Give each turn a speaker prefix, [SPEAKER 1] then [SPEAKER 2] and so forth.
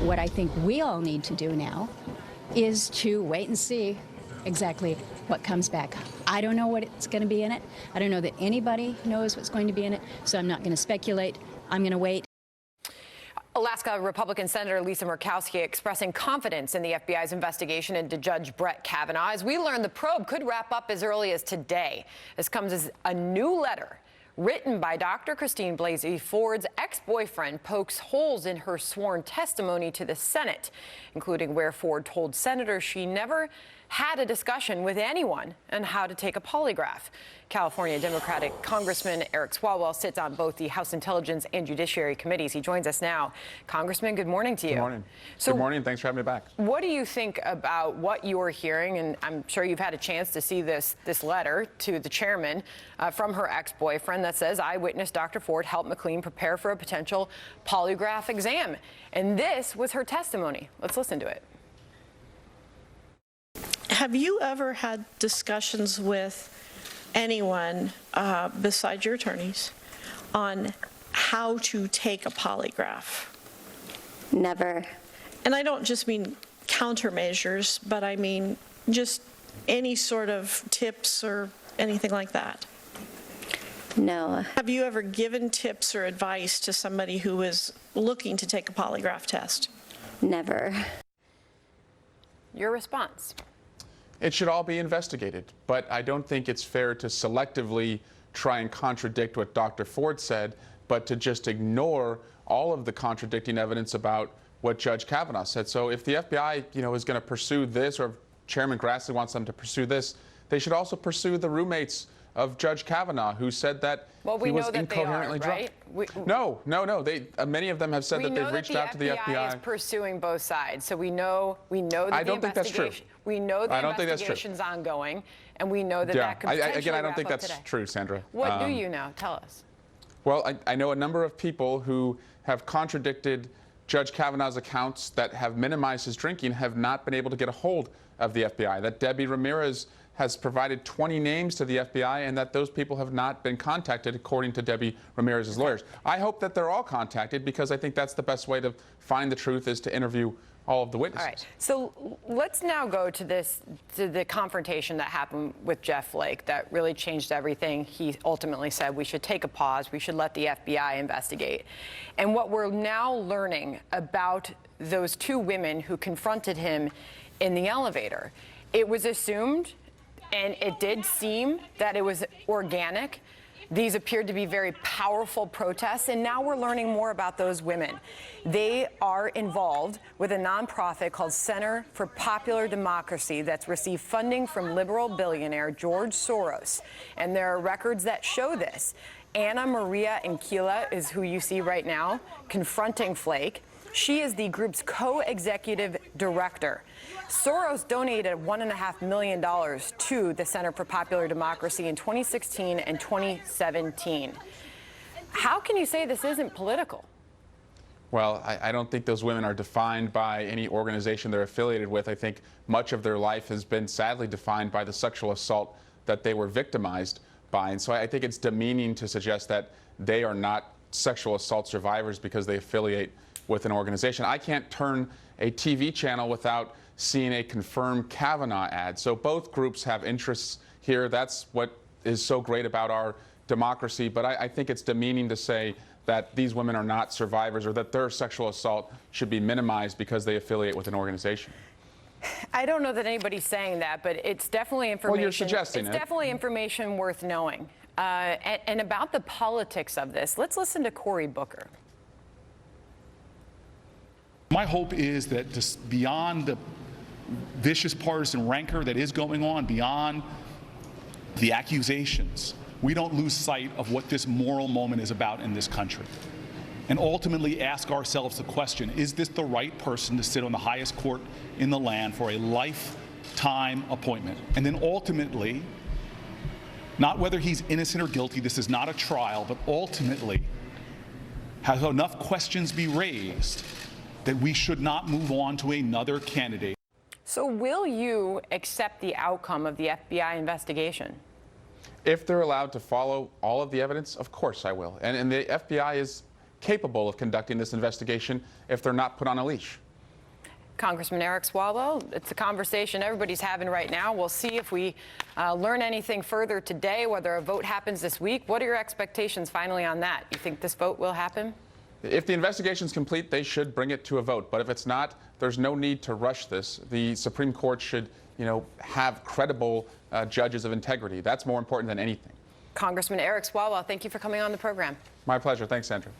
[SPEAKER 1] What I think we all need to do now is to wait and see exactly what comes back. I don't know what's going to be in it. I don't know that anybody knows what's going to be in it, so I'm not going to speculate. I'm going to wait.
[SPEAKER 2] Alaska Republican Senator Lisa Murkowski expressing confidence in the FBI's investigation into Judge Brett Kavanaugh. As we learn, the probe could wrap up as early as today. This comes as a new letter written by Dr. Christine Blasey Ford's ex-boyfriend pokes holes in her sworn testimony to the Senate, including where Ford told senators she never had a discussion with anyone on how to take a polygraph. California Democratic Congressman Eric Swalwell sits on both the House Intelligence and Judiciary Committees. He joins us now. Congressman, good morning to you.
[SPEAKER 3] Good morning.
[SPEAKER 2] So,
[SPEAKER 3] good morning. Thanks for having me back.
[SPEAKER 2] What do you think about what you're hearing? And I'm sure you've had a chance to see this letter to the chairman from her ex-boyfriend that says, "Eyewitness Dr. Ford helped McLean prepare for a potential polygraph exam." And this was her testimony. Let's listen to it.
[SPEAKER 4] Have you ever had discussions with anyone besides your attorneys on how to take a polygraph?
[SPEAKER 5] Never.
[SPEAKER 4] And I don't just mean countermeasures, but I mean just any sort of tips or anything like that.
[SPEAKER 5] No.
[SPEAKER 4] Have you ever given tips or advice to somebody who is looking to take a polygraph test?
[SPEAKER 5] Never.
[SPEAKER 2] Your response?
[SPEAKER 3] It should all be investigated, but I don't think it's fair to selectively try and contradict what Dr. Ford said, but to just ignore all of the contradicting evidence about what Judge Kavanaugh said. So if the FBI, is going to pursue this, or if Chairman Grassley wants them to pursue this, they should also pursue the roommates of Judge Kavanaugh, who said that he was incoherently drunk. No. Many of them have said that they've reached out to the FBI.
[SPEAKER 2] We know that the FBI is pursuing both sides, so we know that
[SPEAKER 3] I don't think that's true.
[SPEAKER 2] We know the investigation's ongoing, and we know that that could potentially
[SPEAKER 3] again, I don't think that's
[SPEAKER 2] today.
[SPEAKER 3] True, Sandra.
[SPEAKER 2] What do you know? Tell us.
[SPEAKER 3] Well, I know a number of people who have contradicted Judge Kavanaugh's accounts, that have minimized his drinking, have not been able to get a hold of the FBI. That Debbie Ramirez has provided 20 names to the FBI, and that those people have not been contacted, according to Debbie Ramirez's lawyers. I hope that they're all contacted, because I think that's the best way to find the truth, is to interview all of the witnesses.
[SPEAKER 2] All right. So let's now go to the confrontation that happened with Jeff Flake that really changed everything. He ultimately said we should take a pause, we should let the FBI investigate. And what we're now learning about those two women who confronted him in the elevator, it was assumed, and it did seem, that it was organic. These appeared to be very powerful protests, and now we're learning more about those women. They are involved with a nonprofit called Center for Popular Democracy that's received funding from liberal billionaire George Soros, and there are records that show this. Anna Maria Enquila is who you see right now confronting Flake. She is the group's co-executive director. Soros donated $1.5 million to the Center for Popular Democracy in 2016 and 2017. How can you say this isn't political?
[SPEAKER 3] Well, I don't think those women are defined by any organization they're affiliated with. I think much of their life has been sadly defined by the sexual assault that they were victimized by. And so I think it's demeaning to suggest that they are not sexual assault survivors because they affiliate with an organization. I can't turn a TV channel without seeing a confirmed Kavanaugh ad. So both groups have interests here. That's what is so great about our democracy. But I think it's demeaning to say that these women are not survivors, or that their sexual assault should be minimized because they affiliate with an organization.
[SPEAKER 2] I don't know that anybody's saying that, but it's definitely information.
[SPEAKER 3] Well, you're suggesting
[SPEAKER 2] it's definitely information worth knowing. And about the politics of this, let's listen to Cory Booker.
[SPEAKER 6] My hope is that just beyond the vicious partisan rancor that is going on, beyond the accusations, we don't lose sight of what this moral moment is about in this country. And ultimately ask ourselves the question, is this the right person to sit on the highest court in the land for a lifetime appointment? And then ultimately, not whether he's innocent or guilty, this is not a trial, but ultimately, have enough questions be raised that we should not move on to another candidate.
[SPEAKER 2] So will you accept the outcome of the FBI investigation?
[SPEAKER 3] If they're allowed to follow all of the evidence, of course I will. And the FBI is capable of conducting this investigation if they're not put on a leash.
[SPEAKER 2] Congressman Eric Swalwell. It's a conversation everybody's having right now. We'll see if we learn anything further today, whether a vote happens this week. What are your expectations finally on that? You think this vote will happen?
[SPEAKER 3] If the investigation is complete, they should bring it to a vote. But if it's not, there's no need to rush this. The Supreme Court should, have credible judges of integrity. That's more important than anything.
[SPEAKER 2] Congressman Eric Swalwell, thank you for coming on the program.
[SPEAKER 3] My pleasure. Thanks, Sandra.